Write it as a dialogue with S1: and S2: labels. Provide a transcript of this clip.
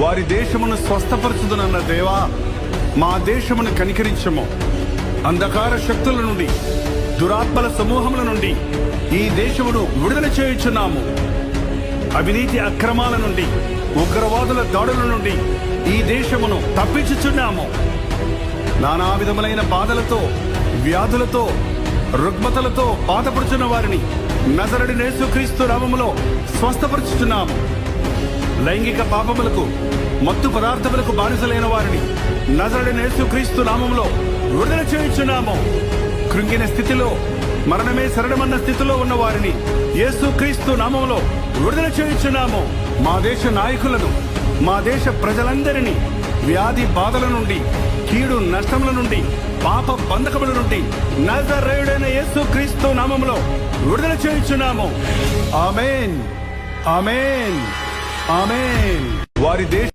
S1: వారి దేశమును స్వస్థపరచుదునన్న దేవా, మా దేశమును కనికరించము. అంధకార శక్తుల నుండి, దురాత్మల సమూహముల నుండి ఈ దేశమును విడుదల చేయుచున్నాము. అవినీతి అక్రమాల నుండి, ఉగ్రవాదుల దాడుల నుండి ఈ దేశమును తప్పించుచున్నాము. నానా విధములైన బాధలతో, వ్యాధులతో, రుగ్మతలతో బాధపడుచున్న వారిని నజరుడైన యేసుక్రీస్తు నామములో స్వస్థపరుచుచున్నాము. లైంగిక పాపములకు, మత్తు పదార్థములకు బానిసలైన వారిని నజరుడైన యేసుక్రీస్తు నామములో విడుదల చేయుచున్నాము. కృంగిన స్థితిలో, మరణమే శరణమన్న స్థితిలో ఉన్న వారిని యేసుక్రీస్తు నామములో విడుదల చేయుచున్నాము. మా దేశ నాయకులను, మా దేశ ప్రజలందరినీ వ్యాధి బాధల నుండి, కీడు నష్టముల నుండి, పాప బంధకముల నుండి నజరేయుడైన యేసుక్రీస్తు నామములో విడుదల చేయుచున్నాము. ఆమేన్, ఆమేన్, ఆమేన్. వారి దేశ